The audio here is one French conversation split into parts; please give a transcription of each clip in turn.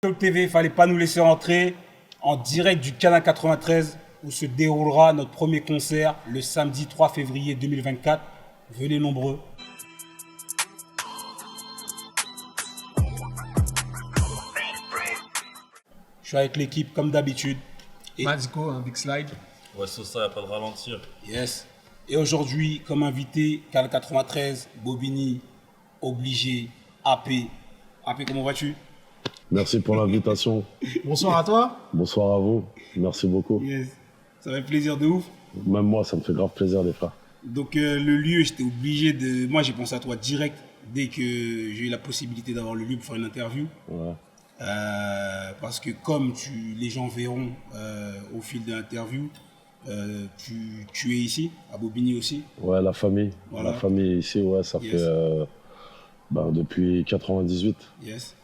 Talk TV, fallait pas nous laisser rentrer en direct du Canal 93 où se déroulera notre premier concert le samedi 3 février 2024. Venez nombreux. Je suis avec l'équipe comme d'habitude. Maziko, un big slide. Ouais, c'est ça, y a pas de ralentir. Yes. Et aujourd'hui, comme invité, Canal 93, Bobigny, Obligé, AP. AP, comment vas-tu? Merci pour l'invitation. Bonsoir à toi. Bonsoir à vous. Merci beaucoup. Yes. Ça fait plaisir de ouf. Même moi, ça me fait grave plaisir, les frères. Donc le lieu, j'étais obligé de... Moi, j'ai pensé à toi direct dès que j'ai eu la possibilité d'avoir le lieu pour faire une interview. Ouais. Parce que comme les gens verront au fil de l'interview, tu es ici, à Bobigny aussi. Ouais, la famille. Voilà. La famille est ici, ouais, ça Yes. fait depuis 98 Yes.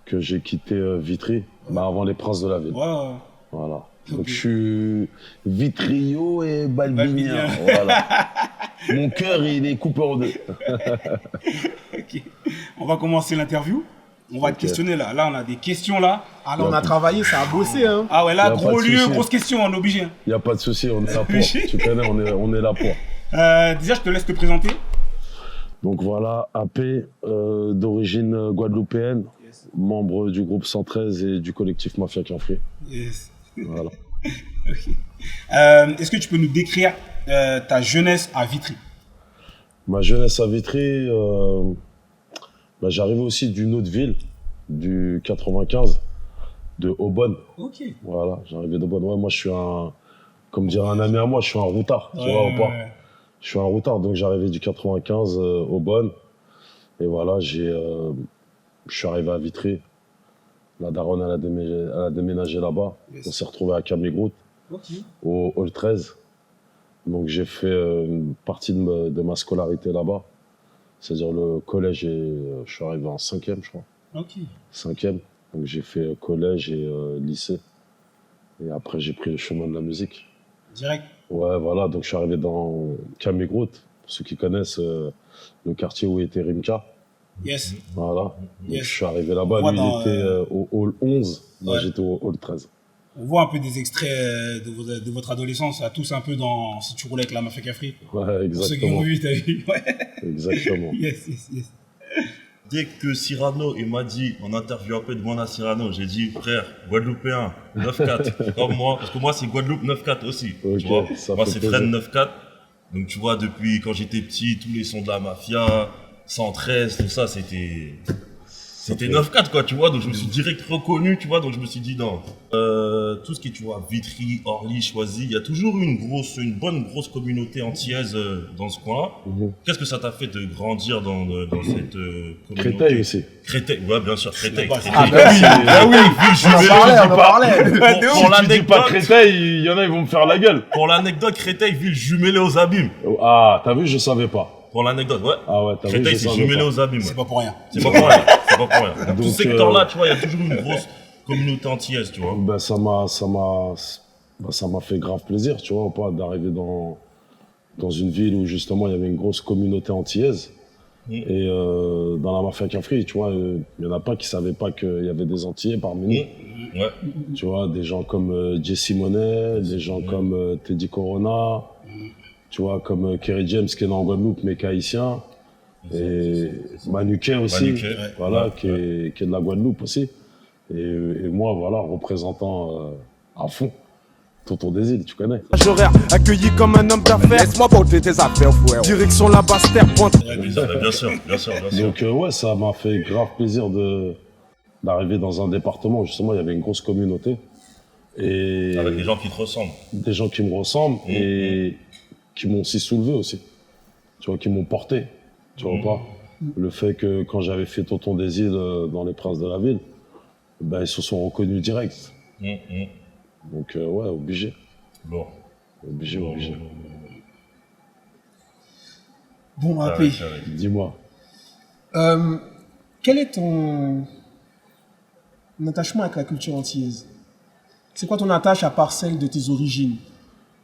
que j'ai quitté Vitry, avant les Princes de la Ville. Ouais. Voilà. Ok. Donc je suis vitrio et balbinien. Balbinien. Voilà. Mon cœur, il est coupé en deux. Ok. On va commencer l'interview. On va te questionner là. Là, on a des questions là. Alors, on a travaillé, ça a bossé. Hein. Ah ouais, là, Y a gros pas de lieu, souci. grosse question, on est obligé. Il n'y a pas de souci, on est là pour. Obligé. Tu connais, on est là pour. Déjà, je te laisse te présenter. Donc voilà, AP, d'origine guadeloupéenne, Yes. membre du groupe 113 et du collectif Mafia Quinfré. Yes. Voilà. Ok. Est-ce que tu peux nous décrire ta jeunesse à Vitry? Ma jeunesse à Vitry, j'arrivais aussi d'une autre ville, du 95, de Aubonne. Ok. Voilà, j'arrivais d'Aubonne. Ouais, moi je suis comme dirait un ami à moi, je suis un routard, tu vois ou pas? Je suis un routard, donc j'arrivais du 95 Aubonne. Et voilà, je suis arrivé à Vitry. La daronne, elle a déménagé là-bas. Yes. On s'est retrouvé à Camille-Groute, Ok. au Hall 13. Donc j'ai fait une partie de ma scolarité là-bas. C'est-à-dire le collège, je suis arrivé en 5e, je crois. Ok. 5e. Donc j'ai fait collège et lycée. Et après, j'ai pris le chemin de la musique. Direct. Ouais, voilà. Donc je suis arrivé dans Camille-Groute. Pour ceux qui connaissent le quartier où était Rimka. Yes. Voilà. Donc Yes. je suis arrivé là-bas. On Lui, voit il était au Hall 11. Moi, Ouais. j'étais au Hall 13. On voit un peu des extraits de votre adolescence, à tous un peu dans Si tu roulais avec la Mafia Quinfré. Ouais, Pour ceux qui ont exactement. vu, t'as vu. Ouais. Exactement. Yes. Dès que Cyrano, il m'a dit, en interview un peu, demande à Cyrano, j'ai dit, frère, Guadeloupéen, 9-4, comme moi, parce que moi, c'est Guadeloupe 9-4 aussi. Ok, tu vois. ça Moi, fait c'est plaisir. Fresnes 9-4. Donc, tu vois, depuis quand j'étais petit, tous les sons de la Mafia, 113, tout ça, c'était 9-4, quoi, tu vois. Donc, je me suis direct reconnu, tu vois. Donc, je me suis dit, non. Tout ce qui est, tu vois, Vitry, Orly, Choisy, il y a toujours une bonne grosse communauté antillaise dans ce coin-là. Mhm. Qu'est-ce que ça t'a fait de grandir dans cette communauté? Créteil aussi. Créteil, ouais, bien sûr, Créteil. Ah, Créteil. bah oui, Ah oui, On en parlait. Pour Si tu dis pas l'anecdote, Créteil, il y en a, ils vont me faire la gueule. pour l'anecdote, Créteil, ville jumelée aux abîmes. Ah, t'as vu, je savais pas. Pour l'anecdote, ouais. Ah ouais, t'as vu, Créteil, je c'est savais jumelé pas. aux abîmes. C'est Ouais. pas pour rien. C'est pas pour rien. C'est pas pour rien. Dans Donc, ce secteur-là, tu vois, il y a toujours une grosse communauté antillaise, tu vois. Ben, ça m'a fait grave plaisir, tu vois, pas d'arriver dans une ville où justement il y avait une grosse communauté antillaise. Et dans la Mafia Quinfré, tu vois, il y en a pas qui savaient pas qu'il y avait des Antillais parmi nous. Ouais. Tu vois, des gens comme Jesse Monet, des gens comme Teddy Corona, tu vois, comme Kerry James qui est né en Guadeloupe mais qui est haïtien. Et Manuquet aussi, Manuquet, voilà, ouais, qui est de la Guadeloupe aussi. Et moi, voilà, représentant à fond Tonton des Îles, tu connais. Horaire, accueilli comme un homme d'affaires. Laisse-moi porter tes affaires, frère. Direction la Basse-Terre, pointe. Ouais, bien sûr. Donc ouais, ça m'a fait grave plaisir d'arriver dans un département, justement, il y avait une grosse communauté. Et Avec des gens qui te ressemblent. des gens qui me ressemblent et qui m'ont aussi soulevé aussi. Tu vois, qui m'ont porté. Tu vois pas? Le fait que quand j'avais fait Tonton des Îles dans les Princes de la Ville, ben, ils se sont reconnus direct. Donc ouais, obligé. Bon. Obligé. Bon, AP, Dis-moi. quel est ton attachement avec la culture antillaise? C'est quoi ton attache à part celle de tes origines,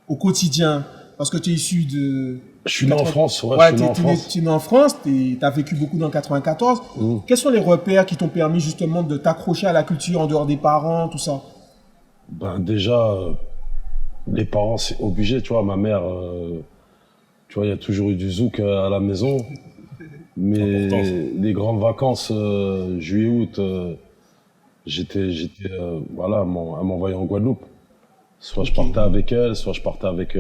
au quotidien, parce que tu es issu de... Je suis né en France, ouais, Ouais, je suis né en France. tu es né en France, tu as vécu beaucoup dans le 94. Quels sont les repères qui t'ont permis justement de t'accrocher à la culture en dehors des parents, tout ça? Ben déjà, les parents, c'est obligé, tu vois, ma mère, tu vois, il y a toujours eu du zouk à la maison. Mais important, ça. les grandes vacances, juillet, août, voilà, elle m'envoyait en Guadeloupe. Soit je partais avec elle, soit je partais avec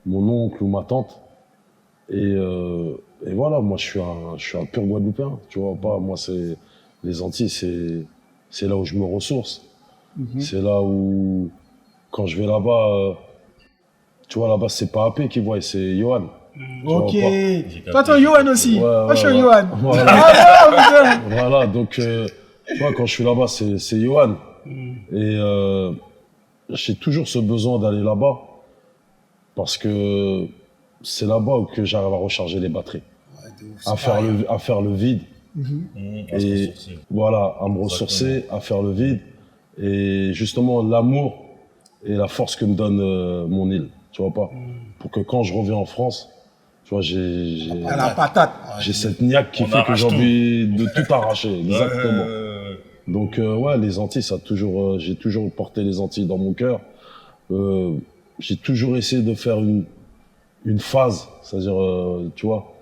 mon oncle ou ma tante. Et voilà, moi je suis un pur Guadeloupéen, tu vois pas. Moi c'est les Antilles, c'est là où je me ressource. C'est là où quand je vais là-bas, tu vois là-bas c'est pas AP qui voit, c'est Johan. Tu vois Ok. pas. Toi, t'es Johan aussi. Ouais, Moi, je suis ouais. Johan. Voilà. Ah, non, putain. Voilà, donc tu vois quand je suis là-bas c'est Johan. Et j'ai toujours ce besoin d'aller là-bas parce que c'est là-bas que j'arrive à recharger les batteries, à faire le vide. À se Et ressourcer. voilà, à me ressourcer, à faire le vide. Et justement, l'amour et la force que me donne mon île, tu vois pas. Pour que quand je reviens en France, tu vois, À la patate. j'ai cette niaque qui On fait que arrache j'ai envie de tout arracher, exactement. Ouais. Donc, ouais, les Antilles, ça a toujours, j'ai toujours porté les Antilles dans mon cœur. J'ai toujours essayé de faire une phase, c'est-à-dire, tu vois,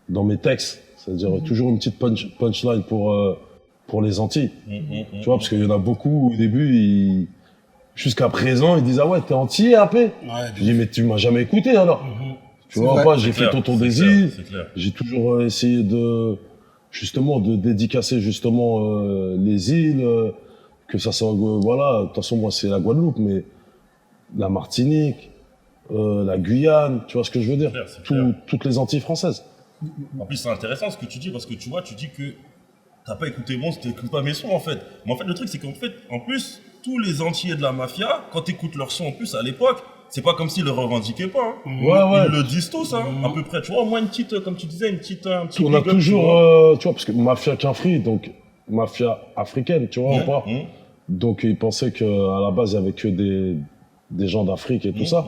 dans mes textes, c'est-à-dire toujours une petite punchline pour les Antilles. Tu vois, parce qu'il y en a beaucoup au début, jusqu'à présent, ils disent ah ouais, t'es antillais AP. Je dis mais tu m'as jamais écouté alors. Tu vois vrai. pas, j'ai C'est fait clair, Tonton c'est des clair, îles. c'est clair. J'ai toujours essayé de dédicacer justement les îles, que ça soit voilà. De toute façon moi c'est la Guadeloupe, mais la Martinique, la Guyane, tu vois ce que je veux dire, clair, c'est clair. toutes les Antilles françaises. En plus, c'est intéressant ce que tu dis parce que tu vois, tu dis que t'as pas écouté mon, t'écoutes pas mes sons en fait. Mais en fait, le truc, c'est qu'en fait, en plus, tous les Antillais de la mafia, quand t'écoutes leurs sons en plus à l'époque, c'est pas comme s'ils le revendiquaient pas. Hein. Ouais. Ils le disent tous, hein, à peu près. Tu vois, au moins une petite, comme tu disais, un petit On a big up, toujours, tu vois. tu vois, parce que mafia Quinfri, donc mafia africaine, tu vois ou pas. Donc ils pensaient que à la base il y avait que des gens d'Afrique et tout ça,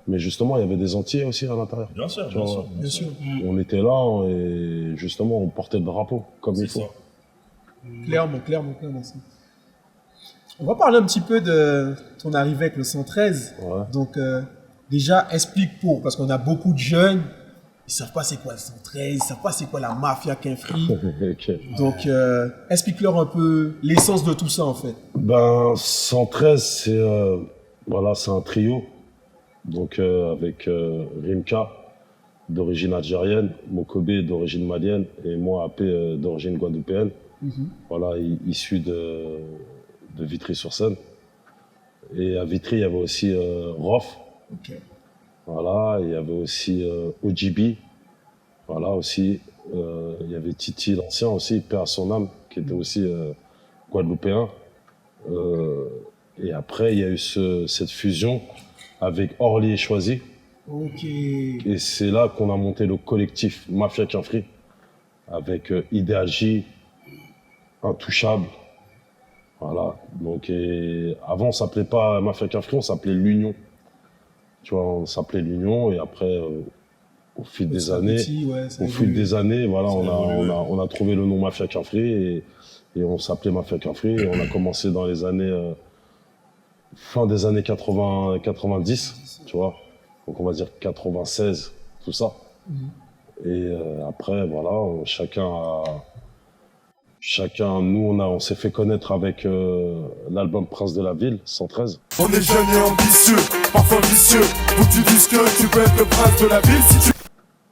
mais justement il y avait des Antillais aussi à l'intérieur. Bien sûr, Tu bien vois, sûr. Bien sûr. On était là et justement on portait le drapeau comme il C'est faut. ça. Clairement. On va parler un petit peu de ton arrivée avec le 113. Ouais. Donc, déjà, explique parce qu'on a beaucoup de jeunes, ils savent pas c'est quoi le 113, ils savent pas c'est quoi la mafia Quinfri. Ok. Donc, explique-leur un peu l'essence de tout ça, en fait. Ben 113 c'est voilà, c'est un trio, donc avec Rimka d'origine algérienne, Mokobe d'origine malienne et moi AP d'origine guadeloupéenne. Voilà, issu de Vitry-sur-Seine. Et à Vitry, il y avait aussi Rof. Ok. Voilà, il y avait aussi OGB. Voilà, aussi. Il y avait Titi, l'ancien aussi, paix à son âme, qui était aussi guadeloupéen. Et après, il y a eu cette fusion avec Orly et Choisy. Ok. Et c'est là qu'on a monté le collectif Mafia Quinfri avec Idéal J, Intouchable. Voilà. Donc, avant, on s'appelait pas Mafia Quinfri, on s'appelait l'Union. Tu vois, on s'appelait l'Union et après, au fil des années, voilà, on a trouvé le nom Mafia Quinfri et on s'appelait Mafia Quinfri et on a commencé dans les années, fin des années 90, tu vois. Donc, on va dire 96, tout ça. Et après, voilà, nous, on s'est fait connaître avec l'album Prince de la Ville, 113. On est jeunes et ambitieux, parfois vicieux. Où tu dis que tu peux être le prince de la ville si tu...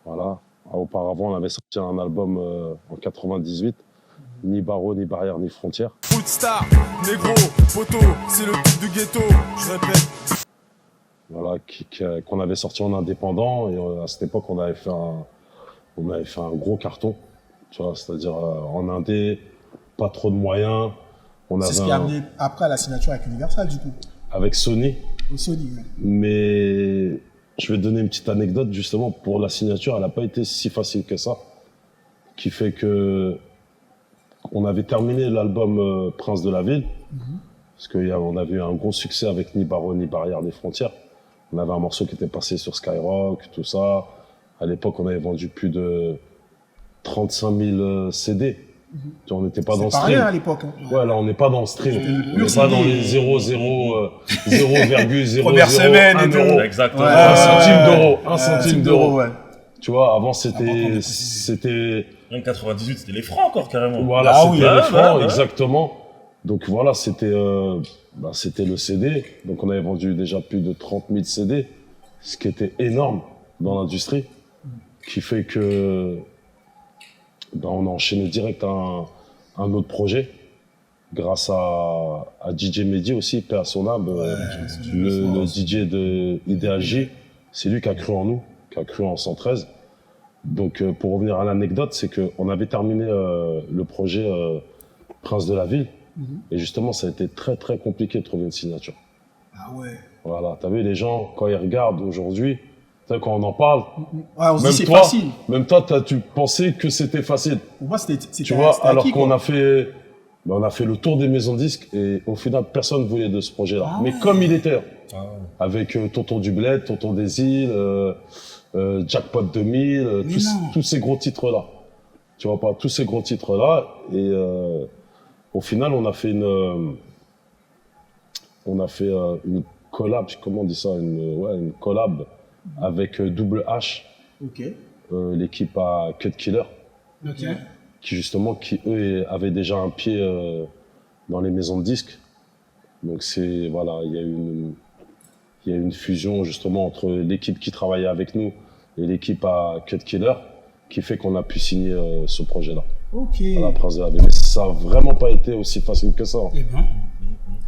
Voilà. Auparavant, on avait sorti un album en 98, Ni barreaux, ni barrières, ni frontières. Foodstar, négro, photo, c'est le type du ghetto, je répète. Voilà, qu'on avait sorti en indépendant et à cette époque, on avait fait un gros carton. Tu vois, c'est-à-dire en indé, pas trop de moyens. C'est ce qui a amené après à la signature avec Universal, du coup. Avec Sony. Au Sony, ouais. Mais je vais donner une petite anecdote, justement, pour la signature, elle n'a pas été si facile que ça. Qui fait que on avait terminé l'album Prince de la Ville, parce qu'on avait eu un gros succès avec Ni barreaux, ni barrières, ni frontières. On avait un morceau qui était passé sur Skyrock, tout ça. À l'époque, on avait vendu plus de 35 000 CD. Tu vois, on n'était pas dans le C'est pas stream. rien à l'époque. Hein. Ouais, là, on n'est pas dans le stream. On n'est pas CD. dans les 0,00 Première semaine et tout. euro. Exactement. Un centime d'euro. Un centime d'euro. ouais. Tu vois, avant, Avant c'était, qu'on Même 98, c'était les francs encore carrément. voilà, Ah c'était oui, les ouais, francs, ouais. exactement. Donc voilà, c'était le CD. Donc on avait vendu déjà plus de 30 000 CD, ce qui était énorme dans l'industrie, qui fait que on a enchaîné direct un autre projet, grâce à DJ Mehdi aussi, paix à son âme, le DJ de Ideal J. C'est lui qui a cru en nous, qui a cru en 113. Donc, pour revenir à l'anecdote, c'est qu'on avait terminé le projet Prince de la Ville. Et justement, ça a été très, très compliqué de trouver une signature. Ah ouais. Voilà, t'as vu, les gens, quand ils regardent aujourd'hui, quand on en parle, Ouais, on se dit même c'est toi, facile. même toi, tu pensais que c'était facile. Pour moi, c'était Tu vois, alors acquis, qu'on quoi. a fait, on a fait le tour des maisons de disques et au final, personne ne voulait de ce projet-là. Ah Mais ouais. comme il était, Ah ouais. avec Tonton du Bled, Tonton des Îles, Jackpot 2000, Mais tous, non. tous ces gros titres-là. Tu vois pas, tous ces gros titres-là. Et au final, on a fait une collab, comment on dit ça, une collab avec Double H, Ok. l'équipe à Cut Killer, Ok. qui eux avaient déjà un pied dans les maisons de disques. Donc voilà, il y a eu une fusion justement entre l'équipe qui travaillait avec nous et l'équipe à Cut Killer, qui fait qu'on a pu signer ce projet-là, Ok. à la Prince de la Ville. Mais ça n'a vraiment pas été aussi facile que ça. Eh ben,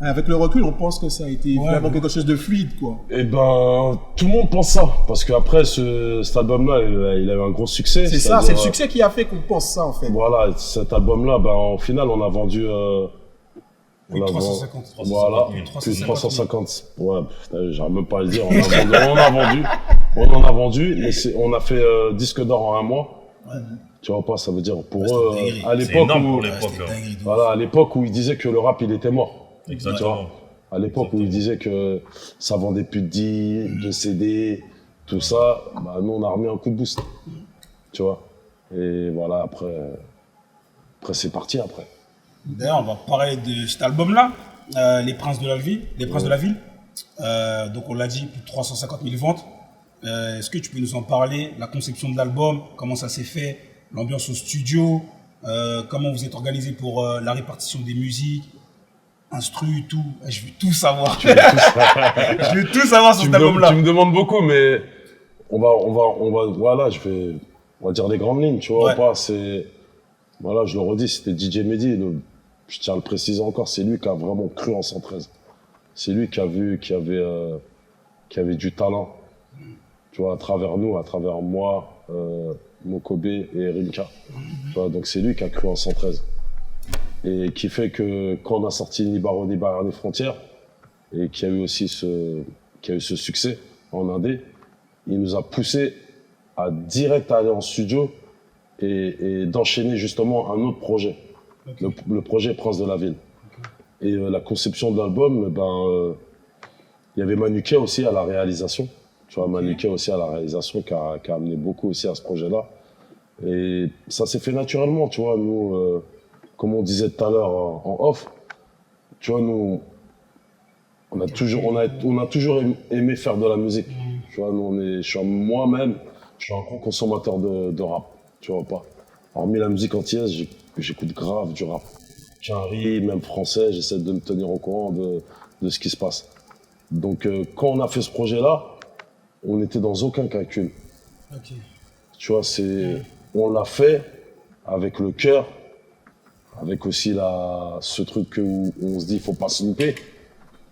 Avec le recul, on pense que ça a été Ouais, vraiment ouais. quelque chose de fluide, quoi. Eh ben, tout le monde pense ça, parce qu'après cet album-là, il a eu un gros succès. C'est ça, c'est-à-dire, c'est le succès qui a fait qu'on pense ça, en fait. Voilà, cet album-là, au final, on a vendu... plus de 350. Voilà, 350 plus de 350. Ouais, putain, j'arrive même pas à le dire. On en a vendu, mais on a fait disque d'or en un mois. Tu vois pas, ça veut dire pour Ouais, eux, c'était dinguerie. à C'est l'époque énorme où, pour l'époque. C'était hein. dinguerie de ouf. voilà, à l'époque où ils disaient que le rap il était mort. Exactement. À l'époque où ils disaient que ça vendait plus de 10, de CD, tout ça, nous on a remis un coup de boost. Tu vois. Et voilà, après c'est parti après. D'ailleurs, on va parler de cet album-là, Les Princes de la Ville. Les Princes de la Ville. Donc, on l'a dit, plus de 350 000 ventes. Est-ce que tu peux nous en parler, la conception de l'album, comment ça s'est fait, l'ambiance au studio, comment vous êtes organisé pour la répartition des musiques, instru, tout. Je veux tout savoir. Je veux tout savoir sur cet album-là. Tu me demandes beaucoup, mais on va, voilà, on va dire les grandes lignes, tu vois, Ouais. pas, voilà, je le redis, c'était DJ Mehdi, je tiens à le préciser encore, c'est lui qui a vraiment cru en 113. C'est lui qui a vu qu'il y avait du talent, tu vois, à travers nous, à travers moi, Mokobe et Rimka. Tu vois, donc c'est lui qui a cru en 113. Et qui fait que quand on a sorti Ni Barreau, Ni Barrière, Ni Frontières, et qui a eu aussi ce succès en Indé, il nous a poussé à direct aller en studio et d'enchaîner justement un autre projet, le projet Prince de la Ville. Et la conception de l'album, il y avait Manuquet aussi à la réalisation, tu vois, Manuquet aussi à la réalisation qui a amené beaucoup aussi à ce projet-là. Et ça s'est fait naturellement, tu vois, nous, comme on disait tout à l'heure en off, tu vois, nous, on a toujours aimé faire de la musique. Tu vois, moi-même, je suis un grand consommateur de rap, tu vois pas. Hormis la musique entière, j'écoute grave du rap. Quinry, même français, j'essaie de me tenir au courant de ce qui se passe. Donc, quand on a fait ce projet-là, on n'était dans aucun calcul. Ok. Tu vois, on l'a fait avec le cœur, avec aussi ce truc où on se dit, il faut pas se louper,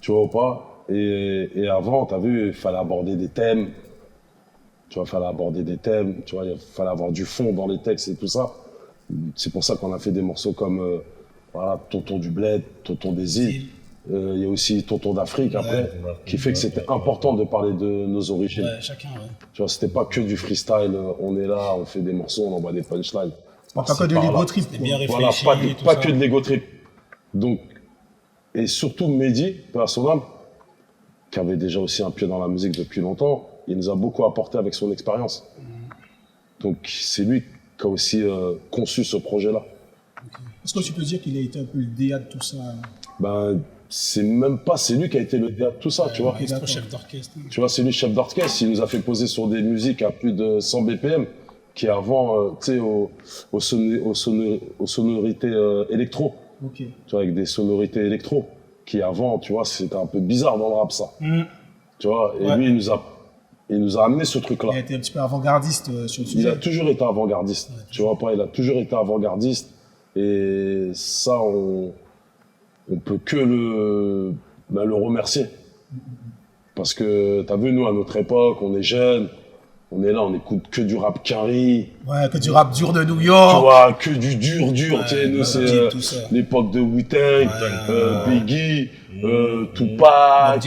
tu vois ou pas. Et avant, tu as vu, il fallait aborder des thèmes, tu vois, il fallait aborder des thèmes, tu vois, il fallait avoir du fond dans les textes et tout ça. C'est pour ça qu'on a fait des morceaux comme, voilà, Tonton du Bled, Tonton des Îles. Il y a aussi Tonton d'Afrique après, qui fait que c'était important de parler de nos origines. Ouais, chacun, ouais. Tu vois, c'était pas que du freestyle, on est là, on fait des morceaux, on envoie des punchlines. Pas que de l'ego trip. C'était bien Voilà, réfléchi. pas tout que ça. de l'ego trip. Donc, et surtout Mehdi, par son âme, qui avait déjà aussi un pied dans la musique depuis longtemps, il nous a beaucoup apporté avec son expérience. Donc c'est lui qui a aussi conçu ce projet-là. Est-ce que tu peux dire qu'il a été un peu le DA de tout ça? Ben, c'est même pas, c'est lui qui a été le DA de tout ça, tu vois. Chef d'orchestre. Tu vois, c'est lui chef d'orchestre, il nous a fait poser sur des musiques à plus de 100 BPM, qui avant, tu sais, aux sonorités électro. Ok. Tu vois, avec des sonorités électro, qui avant, tu vois, c'était un peu bizarre dans le rap, ça. Tu vois, et lui, il nous a amené ce truc-là. Il a été un petit peu avant-gardiste sur le sujet. Il a toujours été avant-gardiste. Tu vois pas, il a toujours été avant-gardiste. Et ça, on peut que le remercier. Parce que, t'as vu, nous, à notre époque, on est jeunes, on est là, on écoute que du rap carry. Ouais, que du rap dur de New Tu York. vois, que du dur. Tu sais, nous, c'est tout ça. l'époque de Wu-Tang, Biggie, Tupac,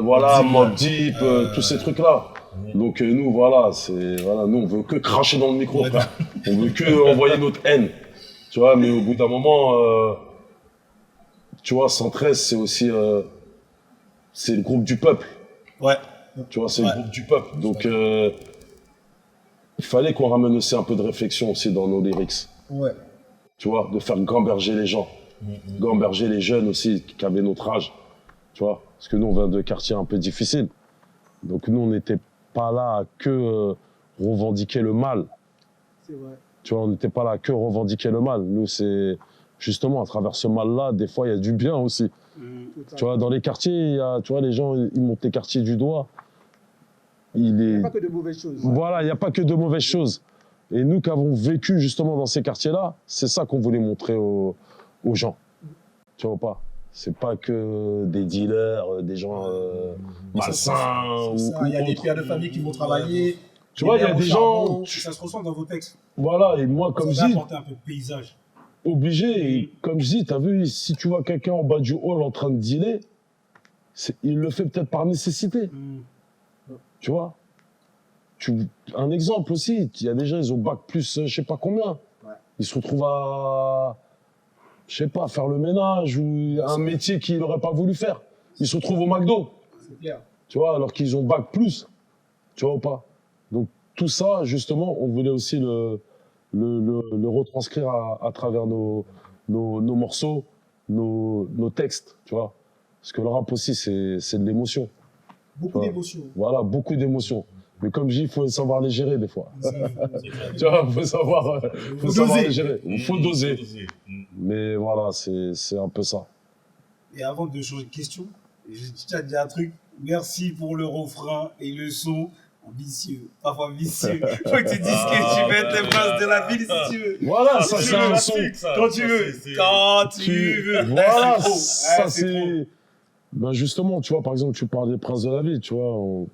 voilà, Mobb Deep, tous ces trucs-là. Donc nous, voilà, nous, on veut que cracher dans le micro, frère. On veut que envoyer notre haine. Tu vois, mais au bout d'un moment, tu vois, 113, c'est aussi, c'est le groupe du peuple. Ouais. Tu vois, c'est le groupe du peuple. Donc, il fallait qu'on ramène aussi un peu de réflexion aussi dans nos lyrics. Ouais. Tu vois, de faire gamberger les gens. Gamberger les jeunes aussi, qui avaient notre âge. Tu vois, parce que nous, on vient de quartiers un peu difficiles. Donc, nous, on n'était pas là à que revendiquer le mal. C'est vrai. Tu vois, on n'était pas là à que revendiquer le mal. Nous, c'est justement à travers ce mal-là, des fois, il y a du bien aussi. Tu vois, dans les quartiers, tu vois, les gens, ils montent les quartiers du doigt. Il n'y a pas que de mauvaises choses. Voilà, il n'y a pas que de mauvaises choses. Et nous qui avons vécu justement dans ces quartiers-là, c'est ça qu'on voulait montrer aux gens. Tu vois pas? C'est pas que des dealers, des gens malsains. Il y a des pères de famille qui vont travailler. Tu vois, il y a des gens. Ça se ressent dans vos textes. Voilà, et moi, comme je dis. apporter un peu de paysage. Obligé, et comme je dis, t'as vu, si tu vois quelqu'un en bas du hall en train de dealer, il le fait peut-être par nécessité. Tu vois? Un exemple aussi, il y a des gens, ils ont bac plus, je sais pas combien. Ouais. Ils se retrouvent à, je sais pas, faire le ménage ou un métier qu'il n'aurait pas voulu faire. Ils se retrouvent au McDo. C'est clair. Tu vois, alors qu'ils ont bac plus. Tu vois ou pas? Donc tout ça, justement, on voulait aussi le retranscrire à travers nos morceaux, nos textes, tu vois. Parce que le rap aussi, c'est de l'émotion. Beaucoup d'émotions. Voilà, beaucoup d'émotions. Mais comme je dis, il faut savoir les gérer des fois. Tu vois, il faut savoir les gérer. Il faut doser. Mais voilà, c'est un peu ça. Et avant de changer de question, je tiens à dire un truc. Merci pour le refrain et le son. Ambitieux, parfois vicieux. Faut que tu dises que tu veux être le prince de la ville si tu veux. Voilà, ça c'est un son. Quand tu veux. Quand tu veux. Voilà, ça c'est. Ben justement, tu vois, par exemple, tu parles des princes de la ville, tu vois.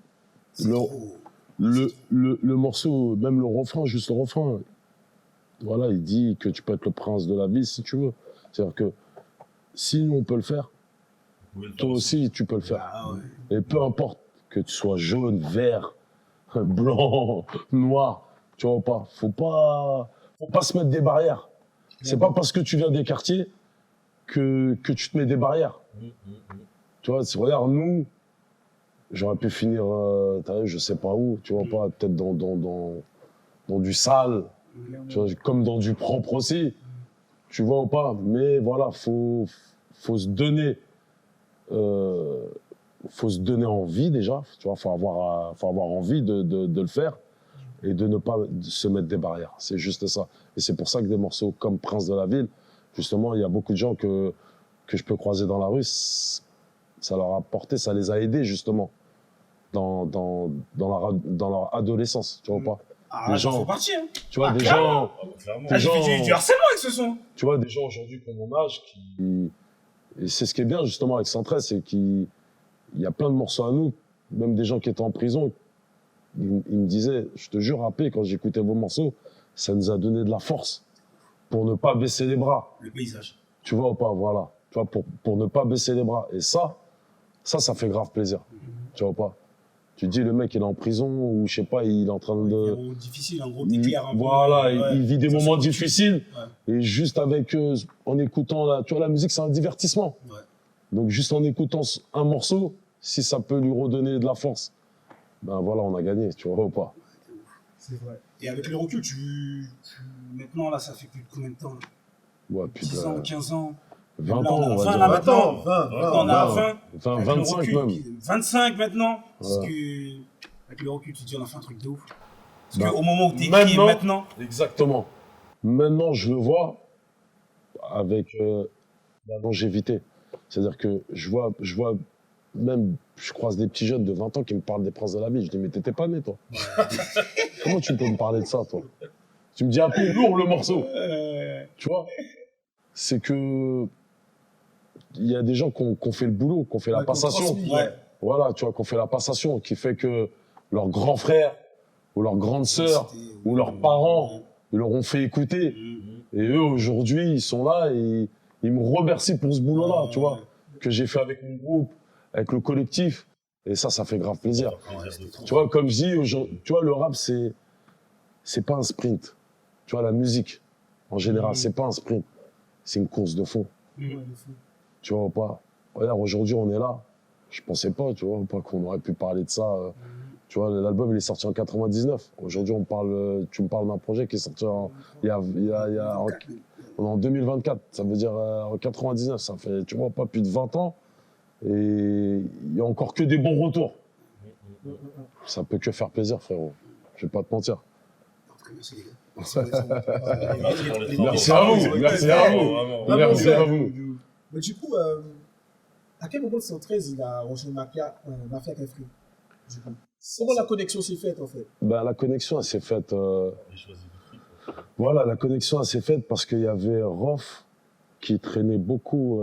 Le morceau, même le refrain, juste le refrain, voilà, il dit que tu peux être le prince de la ville si tu veux. C'est-à-dire que si nous on peut le faire, toi aussi tu peux le faire. Ah ouais. Et peu importe que tu sois jaune, vert, blanc, noir, tu vois pas. Faut pas se mettre des barrières. C'est pas parce que tu viens des quartiers que tu te mets des barrières. Tu vois, regarde, nous, j'aurais pu finir, je sais pas où, tu vois pas, peut-être dans du sale, tu vois, comme dans du propre aussi, tu vois ou pas. Mais voilà, faut se donner envie déjà, tu vois, faut avoir envie de le faire et de ne pas se mettre des barrières. C'est juste ça. Et c'est pour ça que des morceaux comme Prince de la Ville, justement, il y a beaucoup de gens que je peux croiser dans la rue, ça leur a apporté, ça les a aidés justement dans leur adolescence, tu vois pas. Ah, des gens, ça fait partie, hein. Tu vois, des gens, J'ai fait du harcèlement avec ce son. tu vois, des gens aujourd'hui qui ont mon âge et c'est ce qui est bien justement avec 113, c'est qu'il y a plein de morceaux à nous, même des gens qui étaient en prison, ils me disaient, je te jure, rappé, quand j'écoutais vos morceaux, ça nous a donné de la force pour ne pas baisser les bras. Le paysage. Tu vois ou pas, voilà. Tu vois, pour ne pas baisser les bras. Et ça fait grave plaisir. Tu vois pas. Tu te dis, le mec, il est en prison ou je sais pas, il est en train de. C'est difficile, en gros, t'éclaires un peu. Voilà, Ouais. il vit des Ça, moments c'est difficiles. Ouais. Et juste avec, en écoutant, tu vois, la musique, c'est un divertissement. Ouais. Donc, juste en écoutant un morceau, si ça peut lui redonner de la force, ben voilà, on a gagné, tu vois ou pas. C'est vrai. Et avec le recul, maintenant, là, ça fait plus de combien de temps là? Ouais, puis 10 ans, 15 ans. 20 Là, ans, on on a va 20 dire. là maintenant. 20, Maintenant, on a 20. 20, Avec le 25 recul, même. 25 maintenant. Parce Ouais. que, avec le recul, tu te dis, on a fait un truc de ouf. Parce Bah, qu'au moment où tu écris maintenant. Exactement. Maintenant, je le vois avec la longévité. C'est-à-dire que je vois même, je croise des petits jeunes de 20 ans qui me parlent des Princes de la Ville. Je dis, mais t'étais pas né, toi. Comment tu peux me parler de ça, toi? Tu me dis un peu lourd le morceau. Tu vois? C'est que il y a des gens qui ont fait le boulot, qui ont fait la Ouais, qu'on passation. transmet, Ouais. Voilà, tu vois, qui ont fait la passation, qui fait que leur grand frère ou leur grande sœur ou leurs parents, ils leur ont fait écouter. Et eux, aujourd'hui, ils sont là et ils me remercient pour ce boulot-là, tu vois, que j'ai fait avec mon groupe, avec le collectif. Et ça fait grave plaisir. Tu vois, comme je dis, tu vois, le rap, c'est pas un sprint. Tu vois, la musique, en général, c'est pas un sprint. C'est une course de fond. Tu vois ou pas? Regarde, aujourd'hui, on est là. Je pensais pas, tu vois, pas qu'on aurait pu parler de ça. Tu vois, l'album, il est sorti en 99. Aujourd'hui, tu me parles d'un projet qui est sorti en 2024. Ça veut dire en 99. Ça fait, tu vois, pas plus de 20 ans. Et il y a encore que des bons retours. Ça peut que faire plaisir, frérot. Je vais pas te mentir. Merci, les gars. Merci à vous. Merci à vous. Merci à vous. Mais du coup, à quel moment de 113 il a rejoint Mafia Cafri? Du coup, comment la connexion s'est faite en fait? Ben, la connexion, elle s'est faite. Voilà, la connexion, elle s'est faite parce qu'il y avait Rof qui traînait beaucoup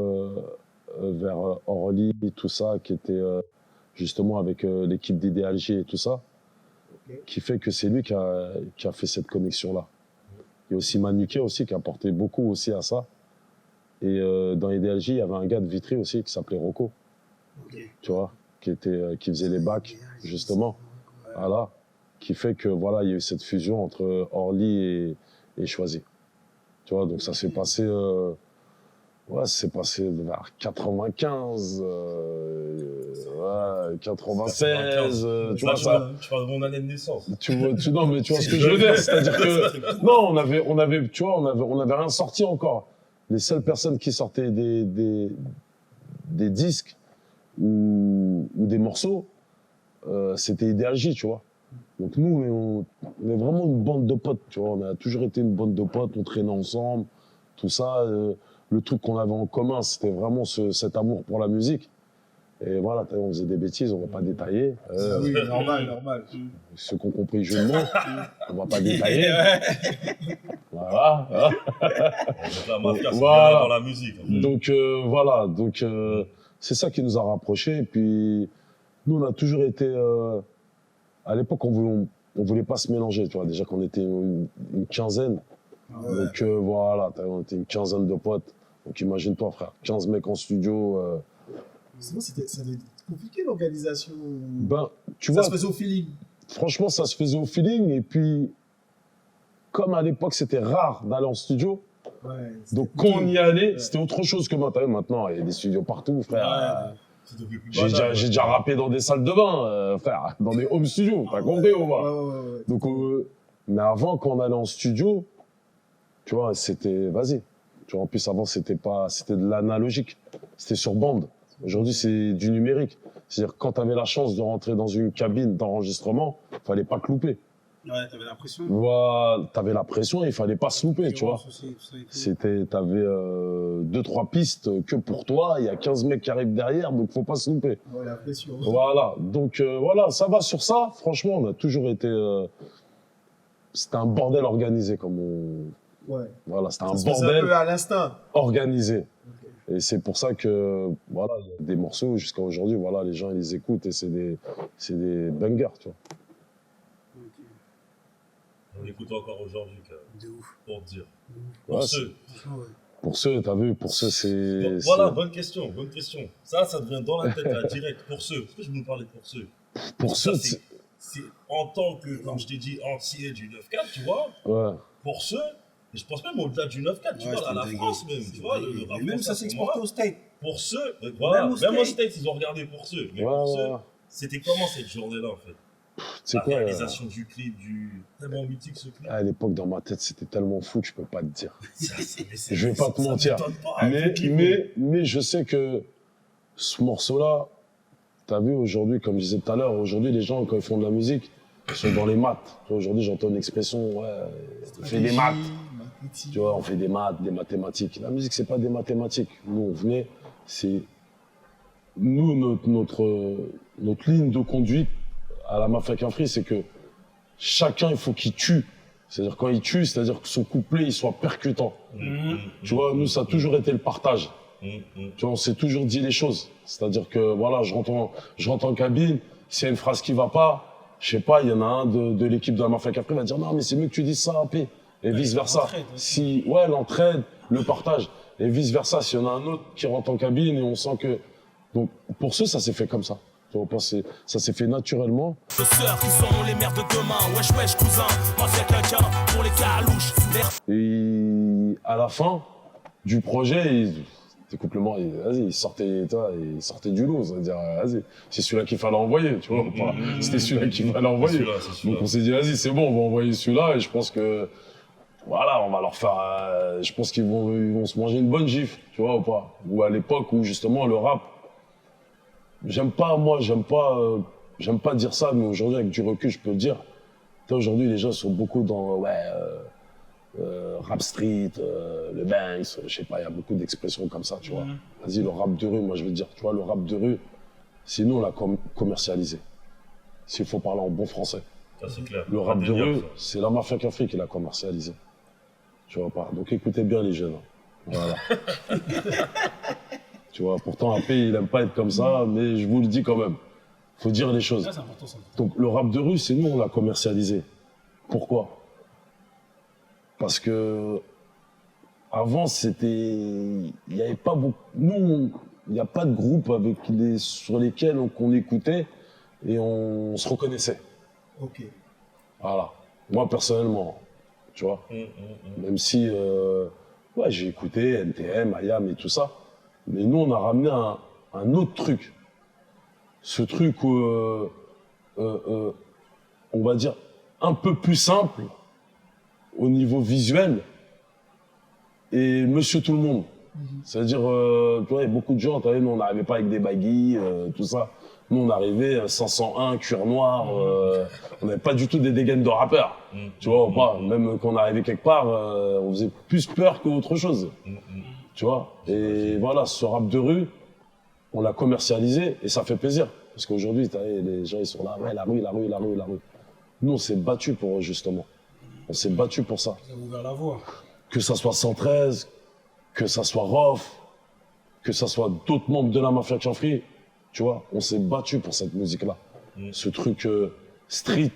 vers Orly, tout ça, qui était justement avec l'équipe d'Idéalgie et tout ça, qui fait que c'est lui qui a fait cette connexion-là. Il y a aussi Manuquet aussi qui a apporté beaucoup aussi à ça. Et dans Idéalgie, il y avait un gars de Vitry aussi qui s'appelait Rocco, tu vois, qui faisait les bacs, justement. Voilà. Qui fait que voilà, il y a eu cette fusion entre Orly et Choisy. Tu vois, donc ça s'est passé, c'est passé vers 95, 96, tu vois ça. Tu parles de mon année de naissance. Non, mais tu vois ce que je veux dire, c'est-à-dire que non, on avait, tu vois, on avait rien sorti encore. Les seules personnes qui sortaient des disques ou des morceaux, c'était Idéalgie, tu vois. Donc nous, on est vraiment une bande de potes, tu vois. On a toujours été une bande de potes, on traînait ensemble, tout ça. Le truc qu'on avait en commun, c'était vraiment cet amour pour la musique. Et voilà, on faisait des bêtises, on va pas détailler. Oui, normal. Ceux qui ont compris le jeu de mots, on va pas détailler. Voilà. La mafia, c'est Voilà. bien dans la musique. En fait. Donc voilà, c'est ça qui nous a rapprochés. Et puis nous, on a toujours été. À l'époque, on voulait pas se mélanger, tu vois. Déjà qu'on était une quinzaine. Donc voilà, on était une quinzaine de potes. Donc imagine-toi, frère, 15 mecs en studio. Sinon, ça devait être compliqué l'organisation. Ben, tu Ça vois, se faisait au feeling. franchement, ça se faisait au feeling. Et puis, comme à l'époque, c'était rare d'aller en studio. Ouais, Donc quand on y allait, c'était autre chose que maintenant. Maintenant, il y a des studios partout, frère. C'est devenu plus J'ai banal. déjà rappé dans des salles de bain, frère, dans des home studios, t'as compris ou pas? Ouais. Donc, mais avant, quand on allait en studio, tu vois, c'était, vas-y. Tu vois, en plus, avant, c'était de l'analogique. C'était sur bande. Aujourd'hui, c'est du numérique. C'est-à-dire, quand t'avais la chance de rentrer dans une cabine d'enregistrement, fallait pas te louper. Ouais, t'avais l'impression. Voilà, t'avais la pression et il fallait pas se louper, tu vois. T'avais 2-3 pistes que pour toi, il y a 15 mecs qui arrivent derrière, donc faut pas se louper. Ouais, la pression. Voilà, donc voilà, ça va sur ça. Franchement, on a toujours été. C'était un bordel organisé, comme on. Ouais. Voilà, c'était un Ça se faisait un bordel peu à l'instinct. organisé. Et c'est pour ça que, voilà, il y a des morceaux jusqu'à aujourd'hui, voilà, les gens ils les écoutent et c'est des bangers, tu vois. On l'écoute encore aujourd'hui, De ouf. pour te dire. Ouais, Pour ceux. Pour ceux, t'as vu, pour ceux, c'est. Bon, voilà, bonne question. Ça devient dans la tête, là, direct. Pour ceux. Est-ce que je vous parlais de pour ceux? Pour Ça, ceux, c'est en tant que, comme je t'ai dit, entier du 9-4, tu vois. ouais. Pour ceux, et je pense même au-delà du 9-4, tu vois, à la France même, tu vois. Le rap Même ça français, s'exporte pour au States. pour ceux, voilà, Même au même aux States. States, ils ont regardé pour ceux. Mais Ouais, pour ouais, ceux, ouais. c'était comment cette journée-là, en fait? C'est La quoi réalisation du clip, tellement mythique ce clip. à l'époque, dans ma tête, c'était tellement fou que je peux pas te dire. Ça, Je vais pas te mentir. m'étonne pas, le clip, Mais je sais que ce morceau-là, t'as vu aujourd'hui, comme je disais tout à l'heure, aujourd'hui, les gens, quand ils font de la musique, ils sont dans les maths. Tu vois, aujourd'hui, j'entends une expression, ouais, on fait des maths. Tu vois, on fait des maths, des mathématiques. La musique, c'est pas des mathématiques. Nous, on venait, c'est... Nous, notre ligne de conduite à la Mafia Qu'un Free, c'est que chacun, il faut qu'il tue. C'est-à-dire, quand il tue, c'est-à-dire que son couplet, il soit percutant. Tu vois, nous, ça a toujours été le partage. Tu vois, on s'est toujours dit les choses. C'est-à-dire que, voilà, je rentre en cabine, s'il y a une phrase qui va pas, je sais pas, il y en a un de l'équipe de la Mafia Qu'un Free va dire, non, mais c'est mieux que tu dises ça, AP. Et vice versa. L'entraide, le partage. Et vice versa, s'il y en a un autre qui rentre en cabine et on sent que, donc, pour ceux, ça s'est fait comme ça. Tu vois, ça s'est fait naturellement. Nos sœurs qui seront les mères de demain. Wesh, wesh, cousin, mafia quelqu'un pour les calouches. Et à la fin du projet, il sortait du lot. C'est-à-dire, vas-y, c'est celui-là qu'il fallait envoyer, tu vois. C'était celui-là qu'il fallait envoyer. C'est celui-là. Donc on s'est dit, vas-y, c'est bon, on va envoyer celui-là. Et je pense que, voilà, on va leur faire, je pense qu'ils vont se manger une bonne gifle, tu vois, ou pas. Ou à l'époque où, justement, le rap, j'aime pas dire ça, mais aujourd'hui, avec du recul, je peux le dire. Aujourd'hui, les gens sont beaucoup dans, rap street, le Banks, je sais pas, il y a beaucoup d'expressions comme ça, tu vois. Vas-y, le rap de rue, moi, je veux dire, tu vois, le rap de rue, c'est nous, on l'a commercialisé. S'il faut parler en bon français. Ça, c'est clair. Le rap de rue, c'est la Mafia Qu'un Free qui l'a commercialisé. Tu vois pas. Donc écoutez bien les jeunes. Voilà. Tu vois, pourtant AP, il aime pas être comme ça, mais je vous le dis quand même. Faut dire les choses. C'est important, ça. Donc le rap de rue, c'est nous, on l'a commercialisé. Pourquoi? Parce que avant, il y avait pas beaucoup. Nous, il n'y a pas de groupe sur lesquels on écoutait et on se reconnaissait. Ok. Voilà. Moi, personnellement, tu vois. Même si, j'ai écouté NTM, IAM et tout ça. Mais nous, on a ramené un autre truc. Ce truc, on va dire, un peu plus simple au niveau visuel et monsieur tout le monde. C'est-à-dire, tu vois, il y a beaucoup de gens, nous, on n'arrivait pas avec des baguilles, tout ça. Nous, on arrivait 501, cuir noir, on n'avait pas du tout des dégaines de rappeurs. Tu vois, ou pas. Même quand on arrivait quelque part, on faisait plus peur qu'autre chose. Tu vois. Et voilà, ce rap de rue, on l'a commercialisé et ça fait plaisir. Parce qu'aujourd'hui, les gens, ils sont là, ouais, la rue. Nous, on s'est battu pour eux, justement. On s'est battu pour ça. Ça a ouvert la voie. Que ça soit 113, que ça soit Rof, que ça soit d'autres membres de la Mafia Qu'un Free, tu vois, on s'est battu pour cette musique-là. Ce truc street,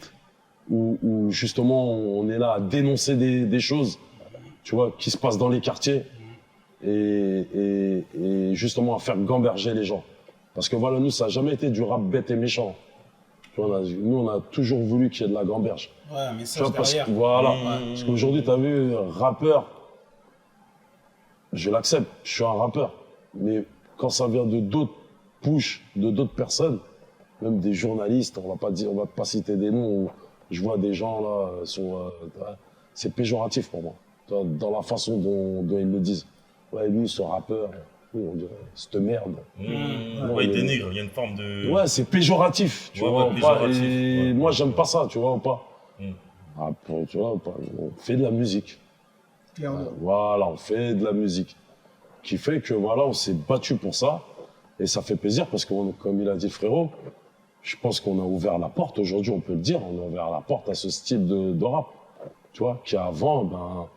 où justement on est là à dénoncer des choses, tu vois, qui se passent dans les quartiers, et justement à faire gamberger les gens. Parce que voilà, nous, ça n'a jamais été du rap bête et méchant. Tu vois, nous, on a toujours voulu qu'il y ait de la gamberge. Ouais, un Tu message vois, derrière. parce qu'aujourd'hui, tu as vu, rappeur, je l'accepte, je suis un rappeur. Mais quand ça vient de d'autres push, de d'autres personnes, même des journalistes, on va pas citer des noms, où je vois des gens là, c'est péjoratif pour moi. Dans la façon dont ils le disent. Ouais, lui, ce rappeur, oui, on dirait, cette merde. Ouais, il dénigre, il y a une forme de... Ouais, c'est péjoratif, tu vois, ou pas. Et moi, j'aime pas ça, tu vois, ou pas. Tu vois, ou pas. On fait de la musique. Clairement. Voilà, on fait de la musique. Qui fait que, voilà, on s'est battu pour ça. Et ça fait plaisir parce que, comme il a dit le frérot, je pense qu'on a ouvert la porte. Aujourd'hui, on peut le dire, on a ouvert la porte à ce style de rap. Tu vois, qui avant,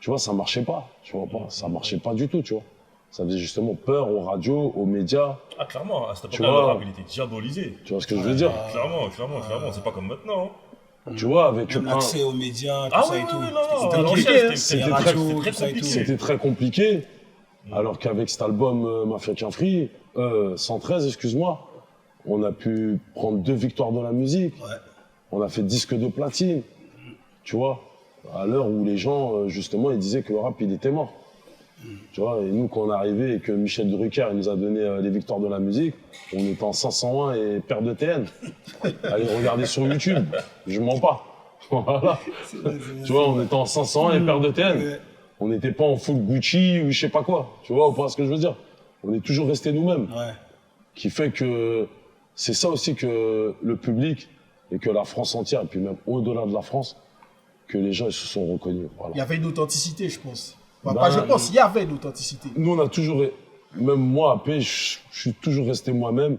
tu vois, ça marchait pas. Tu vois pas, ça marchait pas du tout, tu vois. Ça faisait justement peur aux radios, aux médias. Ah, clairement, à cette Tu époque-là, le vois. rap, il était diabolisé. Tu vois ce que je veux dire? Clairement, c'est pas comme maintenant. Tu vois, avec Même l'accès aux médias, tout Ah ça oui, et tout. oui, non, C'était à compliqué, l'ancienne, hein. c'était Les très radios, compliqué. tout ça et tout. C'était très compliqué. Alors qu'avec cet album Mafia Qu'un Free, 113, excuse-moi, on a pu prendre 2 victoires de la musique. Ouais. On a fait disque de platine. Tu vois, à l'heure où les gens, justement, ils disaient que le rap, il était mort. Tu vois, et nous, quand on est arrivé et que Michel Drucker il nous a donné les victoires de la musique, on était en 501 et paire de TN. Allez regarder sur YouTube, je mens pas. Voilà. Tu vois, on était en 501 et paire de TN. On n'était pas en full Gucci ou je sais pas quoi. Tu vois, ou pas ce que je veux dire. On est toujours resté nous-mêmes. Ouais. Qui fait que c'est ça aussi que le public et que la France entière, et puis même au-delà de la France, que les gens ils se sont reconnus. Voilà. Il y avait une authenticité, je pense. Enfin, Ben, pas je pense, il y avait une authenticité. Nous, on a toujours, même moi, après, je suis toujours resté moi-même.